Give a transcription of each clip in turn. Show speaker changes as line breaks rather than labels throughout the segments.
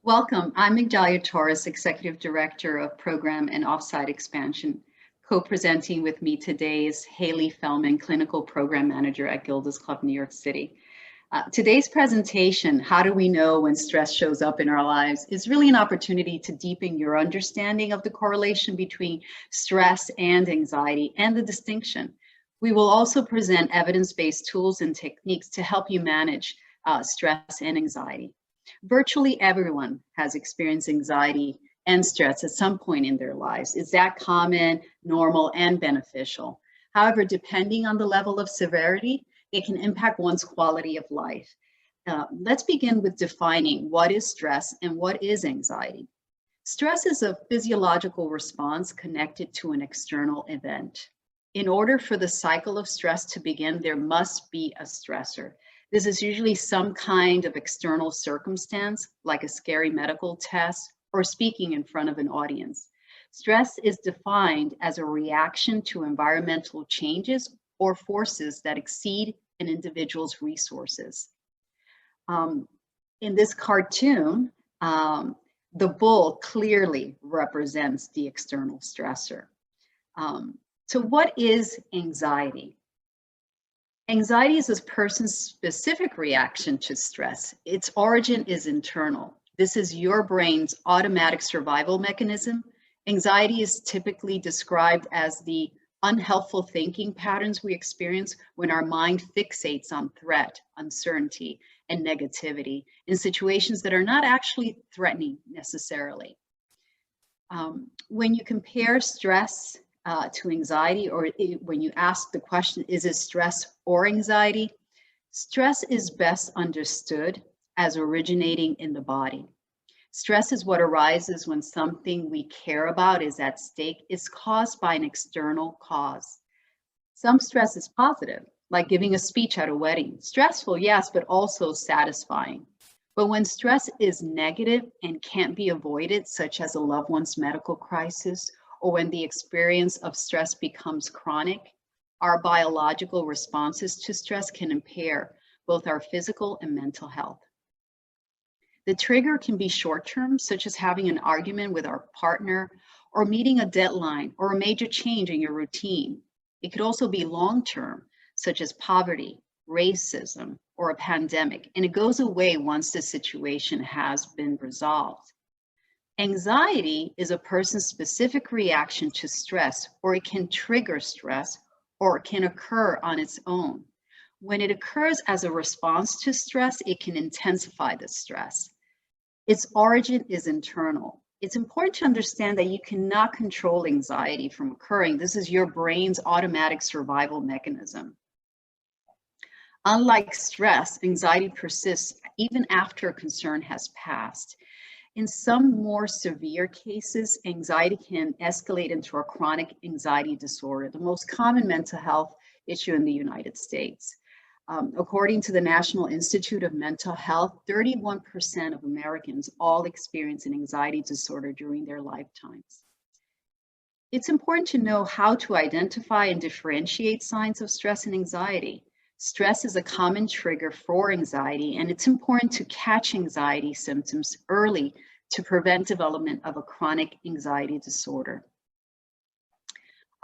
Welcome. I'm Migdalia Torres, Executive Director of Program and Offsite Expansion. Co-presenting with me today is Haley Feldman, Clinical Program Manager at Gilda's Club, New York City. Today's presentation, How Do We Know When Stress Shows Up in Our Lives, is really an opportunity to deepen your understanding of the correlation between stress and anxiety and the distinction. We will also present evidence-based tools and techniques to help you manage stress and anxiety. Virtually everyone has experienced anxiety and stress at some point in their lives. Is that common, normal, and beneficial? However, depending on the level of severity, it can impact one's quality of life. Let's begin with defining what is stress and what is anxiety. Stress is a physiological response connected to an external event. In order for the cycle of stress to begin, there must be a stressor. This is usually some kind of external circumstance, like a scary medical test or speaking in front of an audience. Stress is defined as a reaction to environmental changes or forces that exceed an individual's resources. In this cartoon, the bull clearly represents the external stressor. So what is anxiety? Anxiety is a person's specific reaction to stress. Its origin is internal. This is your brain's automatic survival mechanism. Anxiety is typically described as the unhelpful thinking patterns we experience when our mind fixates on threat, uncertainty, and negativity in situations that are not actually threatening necessarily. When you compare stress to anxiety, or when you ask the question, is it stress or anxiety? Stress is best understood as originating in the body. Stress is what arises when something we care about is at stake. It's caused by an external cause. Some stress is positive, like giving a speech at a wedding. Stressful, yes, but also satisfying. But when stress is negative and can't be avoided, such as a loved one's medical crisis, or when the experience of stress becomes chronic, our biological responses to stress can impair both our physical and mental health. The trigger can be short-term, such as having an argument with our partner, or meeting a deadline, or a major change in your routine. It could also be long-term, such as poverty, racism, or a pandemic, and it goes away once the situation has been resolved. Anxiety is a person's specific reaction to stress, or it can trigger stress, or it can occur on its own. When it occurs as a response to stress, it can intensify the stress. Its origin is internal. It's important to understand that you cannot control anxiety from occurring. This is your brain's automatic survival mechanism. Unlike stress, anxiety persists even after a concern has passed. In some more severe cases, anxiety can escalate into a chronic anxiety disorder, the most common mental health issue in the United States. According to the National Institute of Mental Health, 31% of Americans all experience an anxiety disorder during their lifetimes. It's important to know how to identify and differentiate signs of stress and anxiety. Stress is a common trigger for anxiety, and it's important to catch anxiety symptoms early to prevent development of a chronic anxiety disorder.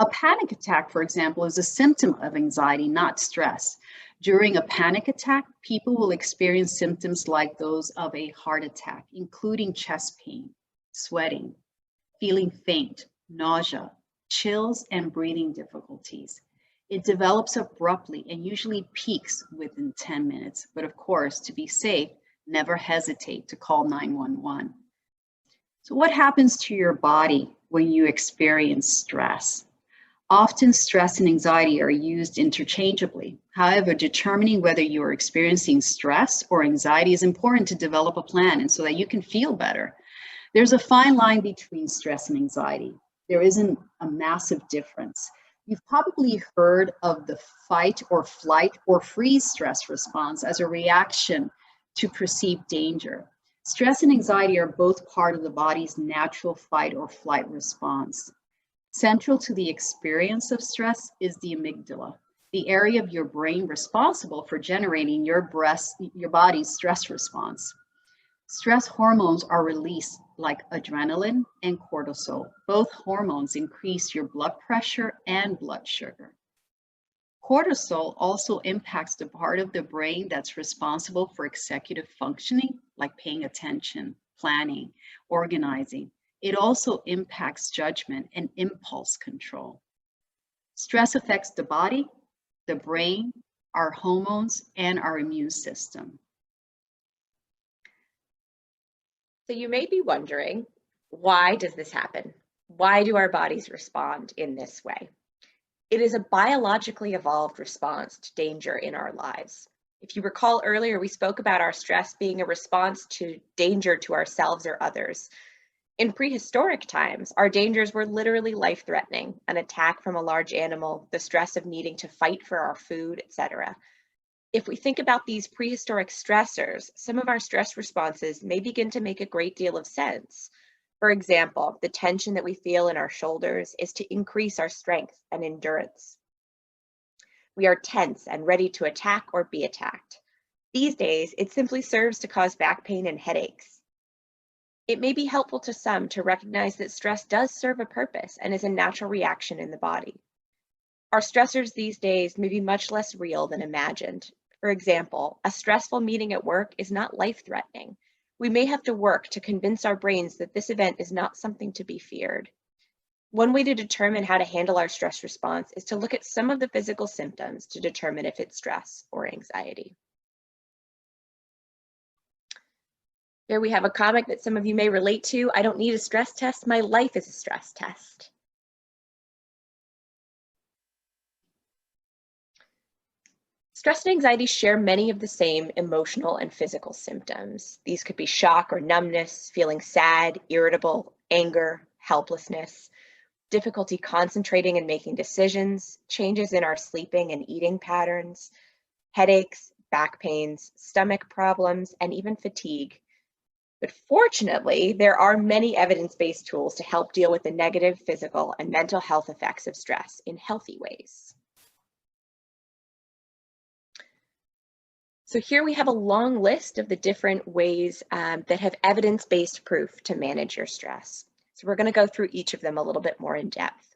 A panic attack, for example, is a symptom of anxiety, not stress. During a panic attack, people will experience symptoms like those of a heart attack, including chest pain, sweating, feeling faint, nausea, chills, and breathing difficulties. It develops abruptly and usually peaks within 10 minutes. But of course, to be safe, never hesitate to call 911. So what happens to your body when you experience stress? Often stress and anxiety are used interchangeably. However, determining whether you are experiencing stress or anxiety is important to develop a plan and so that you can feel better. There's a fine line between stress and anxiety. There isn't a massive difference. You've probably heard of the fight or flight or freeze stress response as a reaction to perceived danger. Stress and anxiety are both part of the body's natural fight or flight response. Central to the experience of stress is the amygdala, the area of your brain responsible for generating your body's stress response. Stress hormones are released like adrenaline and cortisol. Both hormones increase your blood pressure and blood sugar. Cortisol also impacts the part of the brain that's responsible for executive functioning, like paying attention, planning, organizing. It also impacts judgment and impulse control. Stress affects the body, the brain, our hormones, and our immune system.
So you may be wondering, why does this happen? Why do our bodies respond in this way? It is a biologically evolved response to danger in our lives. If you recall earlier, we spoke about our stress being a response to danger to ourselves or others. In prehistoric times, our dangers were literally life-threatening: an attack from a large animal, the stress of needing to fight for our food, etc. If we think about these prehistoric stressors, some of our stress responses may begin to make a great deal of sense. For example, the tension that we feel in our shoulders is to increase our strength and endurance. We are tense and ready to attack or be attacked. These days, it simply serves to cause back pain and headaches. It may be helpful to some to recognize that stress does serve a purpose and is a natural reaction in the body. Our stressors these days may be much less real than imagined. For example, a stressful meeting at work is not life-threatening. We may have to work to convince our brains that this event is not something to be feared. One way to determine how to handle our stress response is to look at some of the physical symptoms to determine if it's stress or anxiety. Here we have a comic that some of you may relate to. I don't need a stress test. My life is a stress test. Stress and anxiety share many of the same emotional and physical symptoms. These could be shock or numbness, feeling sad, irritable, anger, helplessness, difficulty concentrating and making decisions, changes in our sleeping and eating patterns, headaches, back pains, stomach problems, and even fatigue. But fortunately, there are many evidence-based tools to help deal with the negative physical and mental health effects of stress in healthy ways. So here we have a long list of the different ways that have evidence-based proof to manage your stress. So we're going to go through each of them a little bit more in depth.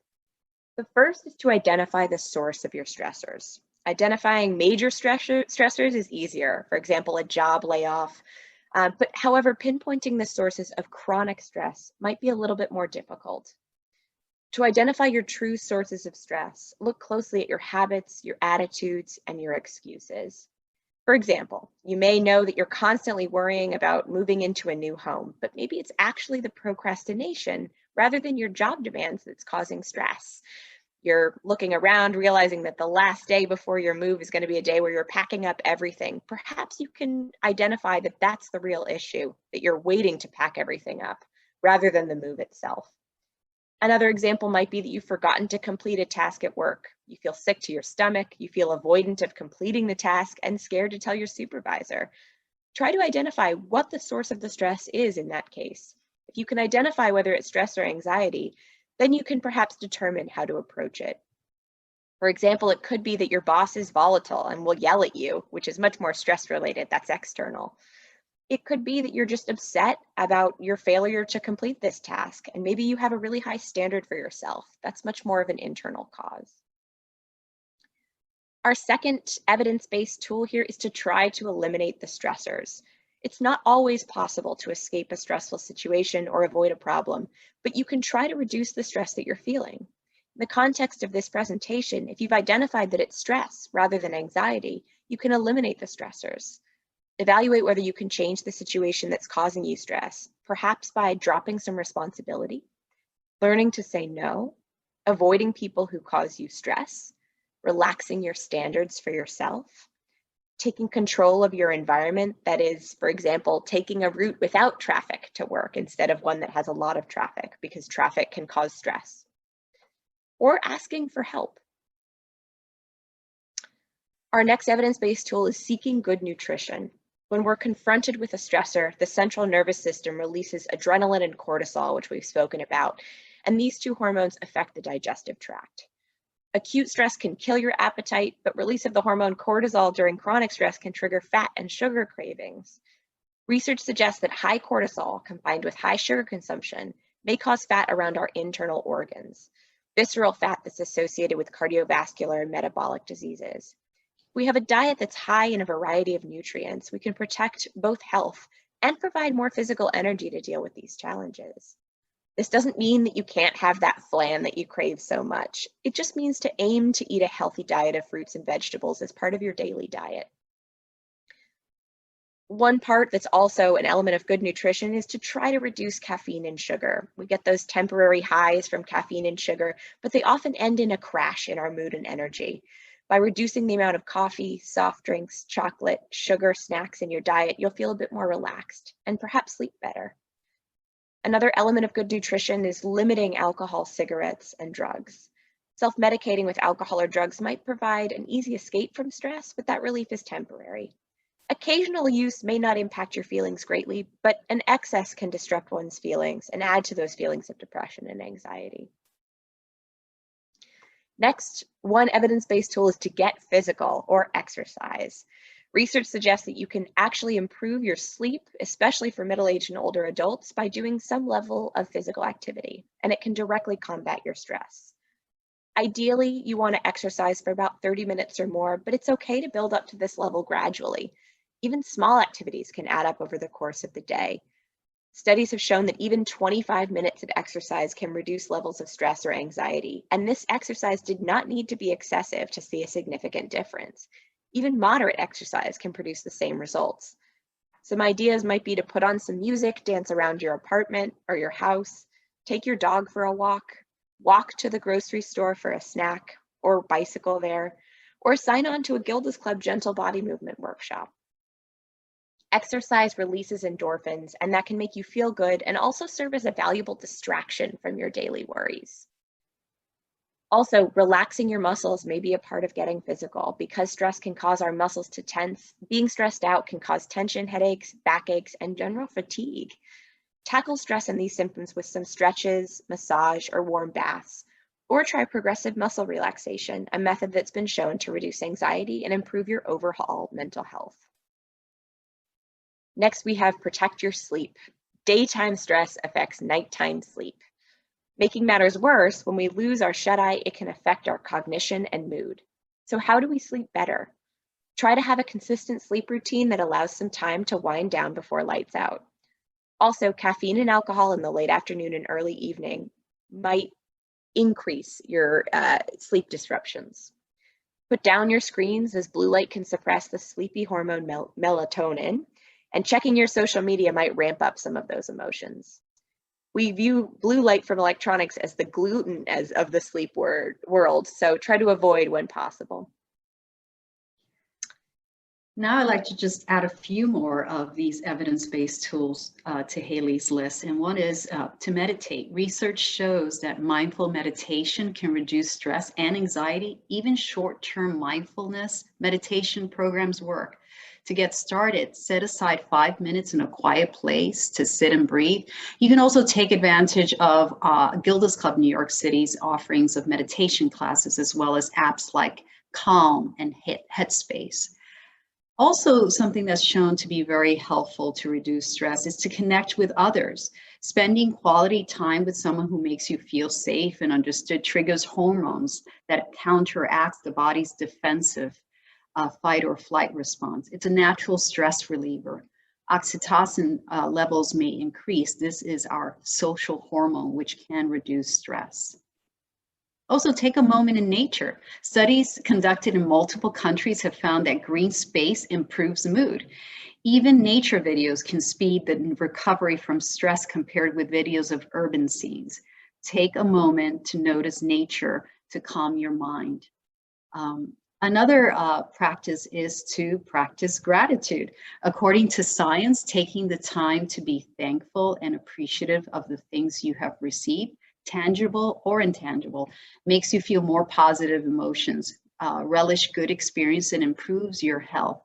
The first is to identify the source of your stressors. Identifying major stressors is easier, for example, a job layoff. But however, pinpointing the sources of chronic stress might be a little bit more difficult. To identify your true sources of stress, look closely at your habits, your attitudes, and your excuses. For example, you may know that you're constantly worrying about moving into a new home, but maybe it's actually the procrastination rather than your job demands that's causing stress. You're looking around, realizing that the last day before your move is going to be a day where you're packing up everything. Perhaps you can identify that that's the real issue, that you're waiting to pack everything up rather than the move itself. Another example might be that you've forgotten to complete a task at work. You feel sick to your stomach, you feel avoidant of completing the task, and scared to tell your supervisor. Try to identify what the source of the stress is in that case. If you can identify whether it's stress or anxiety, then you can perhaps determine how to approach it. For example, it could be that your boss is volatile and will yell at you, which is much more stress-related, that's external. It could be that you're just upset about your failure to complete this task, and maybe you have a really high standard for yourself. That's much more of an internal cause. Our second evidence-based tool here is to try to eliminate the stressors. It's not always possible to escape a stressful situation or avoid a problem, but you can try to reduce the stress that you're feeling. In the context of this presentation, if you've identified that it's stress rather than anxiety, you can eliminate the stressors. Evaluate whether you can change the situation that's causing you stress, perhaps by dropping some responsibility, learning to say no, avoiding people who cause you stress, relaxing your standards for yourself, taking control of your environment, that is, for example, taking a route without traffic to work instead of one that has a lot of traffic, because traffic can cause stress, or asking for help. Our next evidence-based tool is seeking good nutrition. When we're confronted with a stressor, the central nervous system releases adrenaline and cortisol, which we've spoken about, and these two hormones affect the digestive tract. Acute stress can kill your appetite, but release of the hormone cortisol during chronic stress can trigger fat and sugar cravings. Research suggests that high cortisol combined with high sugar consumption may cause fat around our internal organs, visceral fat that's associated with cardiovascular and metabolic diseases. If we have a diet that's high in a variety of nutrients, we can protect both health and provide more physical energy to deal with these challenges. This doesn't mean that you can't have that flan that you crave so much. It just means to aim to eat a healthy diet of fruits and vegetables as part of your daily diet. One part that's also an element of good nutrition is to try to reduce caffeine and sugar. We get those temporary highs from caffeine and sugar, but they often end in a crash in our mood and energy. By reducing the amount of coffee, soft drinks, chocolate, sugar, snacks in your diet, you'll feel a bit more relaxed and perhaps sleep better. Another element of good nutrition is limiting alcohol, cigarettes, and drugs. Self-medicating with alcohol or drugs might provide an easy escape from stress, but that relief is temporary. Occasional use may not impact your feelings greatly, but an excess can disrupt one's feelings and add to those feelings of depression and anxiety. Next, one evidence-based tool is to get physical or exercise. Research suggests that you can actually improve your sleep, especially for middle-aged and older adults, by doing some level of physical activity, and it can directly combat your stress. Ideally, you want to exercise for about 30 minutes or more, but it's okay to build up to this level gradually. Even small activities can add up over the course of the day. Studies have shown that even 25 minutes of exercise can reduce levels of stress or anxiety, and this exercise did not need to be excessive to see a significant difference. Even moderate exercise can produce the same results. Some ideas might be to put on some music, dance around your apartment or your house, take your dog for a walk to the grocery store for a snack or bicycle there, or sign on to a Gilda's Club gentle body movement workshop. Exercise releases endorphins, and that can make you feel good and also serve as a valuable distraction from your daily worries. Also, relaxing your muscles may be a part of getting physical. Because stress can cause our muscles to tense, being stressed out can cause tension, headaches, backaches, and general fatigue. Tackle stress and these symptoms with some stretches, massage, or warm baths, or try progressive muscle relaxation, a method that's been shown to reduce anxiety and improve your overall mental health. Next, we have protect your sleep. Daytime stress affects nighttime sleep. Making matters worse, when we lose our shut-eye, it can affect our cognition and mood. So how do we sleep better? Try to have a consistent sleep routine that allows some time to wind down before lights out. Also, caffeine and alcohol in the late afternoon and early evening might increase your sleep disruptions. Put down your screens, as blue light can suppress the sleepy hormone melatonin, and checking your social media might ramp up some of those emotions. We view blue light from electronics as the gluten of the sleep world, so try to avoid when possible.
Now I'd like to just add a few more of these evidence-based tools to Haley's list. And one is to meditate. Research shows that mindful meditation can reduce stress and anxiety. Even short-term mindfulness meditation programs work. To get started, set aside 5 minutes in a quiet place to sit and breathe. You can also take advantage of Gilda's Club New York City's offerings of meditation classes, as well as apps like Calm and Headspace. Also, something that's shown to be very helpful to reduce stress is to connect with others. Spending quality time with someone who makes you feel safe and understood triggers hormones that counteracts the body's defensive fight or flight response. It's a natural stress reliever. Oxytocin levels may increase. This is our social hormone, which can reduce stress. Also, take a moment in nature. Studies conducted in multiple countries have found that green space improves mood. Even nature videos can speed the recovery from stress compared with videos of urban scenes. Take a moment to notice nature to calm your mind. Another practice is to practice gratitude. According to science, taking the time to be thankful and appreciative of the things you have received, tangible or intangible, makes you feel more positive emotions, relish good experience, and improves your health.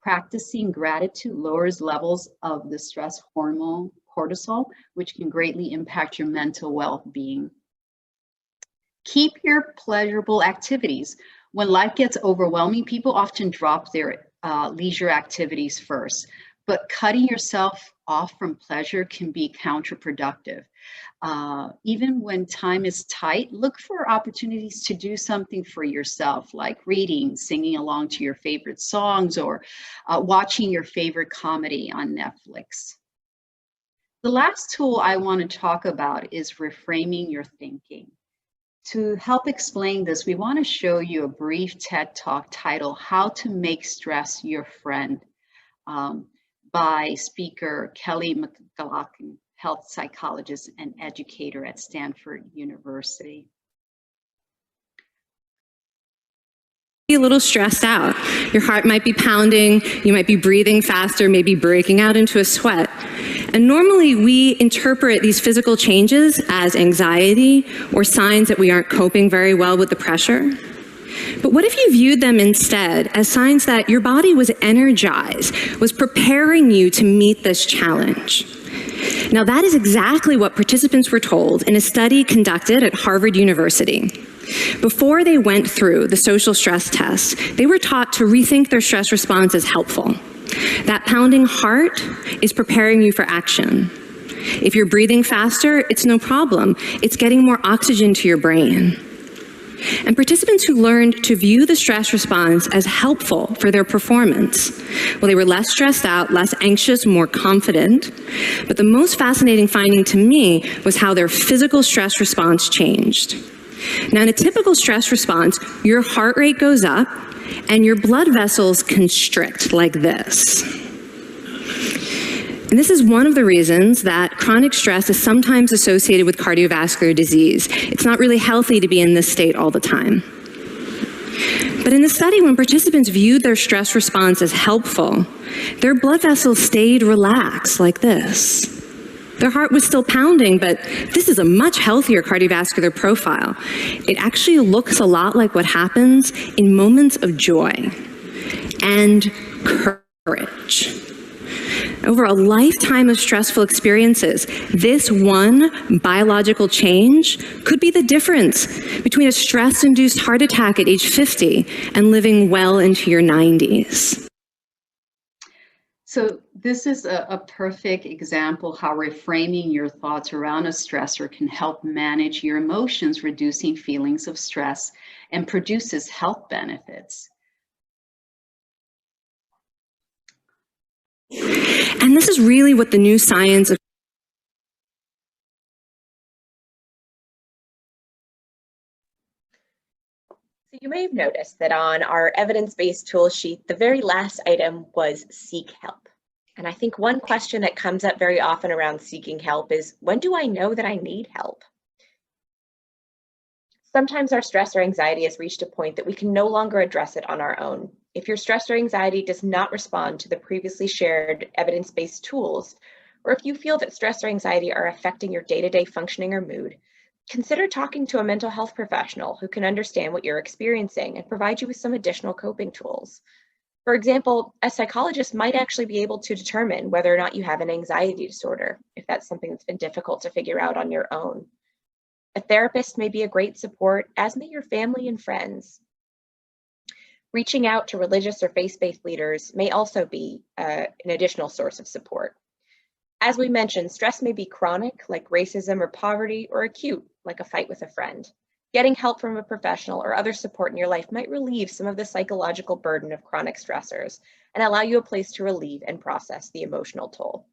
Practicing gratitude lowers levels of the stress hormone cortisol, which can greatly impact your mental well-being. Keep your pleasurable activities. When life gets overwhelming, people often drop their leisure activities first. but cutting yourself off from pleasure can be counterproductive. Even when time is tight, look for opportunities to do something for yourself, like reading, singing along to your favorite songs, or watching your favorite comedy on Netflix. The last tool I want to talk about is reframing your thinking. To help explain this, we want to show you a brief TED Talk titled How to Make Stress Your Friend by speaker Kelly Migdalia, health psychologist and educator at Stanford University.
A little stressed out. Your heart might be pounding, you might be breathing faster, maybe breaking out into a sweat. And normally we interpret these physical changes as anxiety or signs that we aren't coping very well with the pressure. But what if you viewed them instead as signs that your body was energized, was preparing you to meet this challenge? Now that is exactly what participants were told in a study conducted at Harvard University. Before they went through the social stress test, they were taught to rethink their stress response as helpful. That pounding heart is preparing you for action. If you're breathing faster, it's no problem. It's getting more oxygen to your brain. And participants who learned to view the stress response as helpful for their performance, well, they were less stressed out, less anxious, more confident. But the most fascinating finding to me was how their physical stress response changed. Now, in a typical stress response, your heart rate goes up and your blood vessels constrict like this. And this is one of the reasons that chronic stress is sometimes associated with cardiovascular disease. It's not really healthy to be in this state all the time. But in the study, when participants viewed their stress response as helpful, their blood vessels stayed relaxed like this. Their heart was still pounding, but this is a much healthier cardiovascular profile. It actually looks a lot like what happens in moments of joy and courage. Over a lifetime of stressful experiences, this one biological change could be the difference between a stress-induced heart attack at age 50 and living well into your 90s.
So this is a perfect example how reframing your thoughts around a stressor can help manage your emotions, reducing feelings of stress, and produces health benefits.
And this is really what the new science of
So you may have noticed that on our evidence-based tool sheet, the very last item was seek help. And I think one question that comes up very often around seeking help is, when do I know that I need help? Sometimes our stress or anxiety has reached a point that we can no longer address it on our own. If your stress or anxiety does not respond to the previously shared evidence-based tools, or if you feel that stress or anxiety are affecting your day-to-day functioning or mood, consider talking to a mental health professional who can understand what you're experiencing and provide you with some additional coping tools. For example, a psychologist might actually be able to determine whether or not you have an anxiety disorder, if that's something that's been difficult to figure out on your own. A therapist may be a great support, as may your family and friends. Reaching out to religious or faith-based leaders may also be an additional source of support. As we mentioned, stress may be chronic, like racism or poverty, or acute, like a fight with a friend. Getting help from a professional or other support in your life might relieve some of the psychological burden of chronic stressors and allow you a place to relieve and process the emotional toll.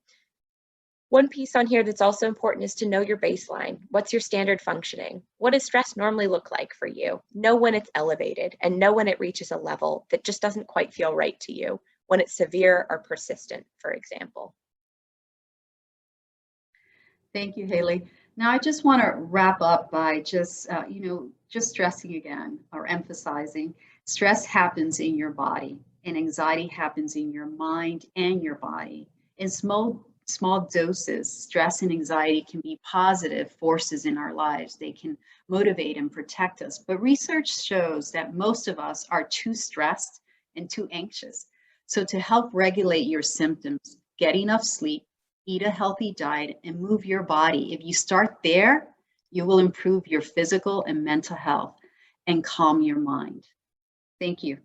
One piece on here that's also important is to know your baseline. What's your standard functioning? What does stress normally look like for you? Know when it's elevated and know when it reaches a level that just doesn't quite feel right to you, when it's severe or persistent, for example.
Thank you, Haley. Now, I just want to wrap up by just stressing again or emphasizing stress happens in your body and anxiety happens in your mind and your body. In small doses, stress and anxiety can be positive forces in our lives. They can motivate and protect us. But research shows that most of us are too stressed and too anxious. So to help regulate your symptoms, get enough sleep, eat a healthy diet, and move your body. If you start there, you will improve your physical and mental health and calm your mind. Thank you.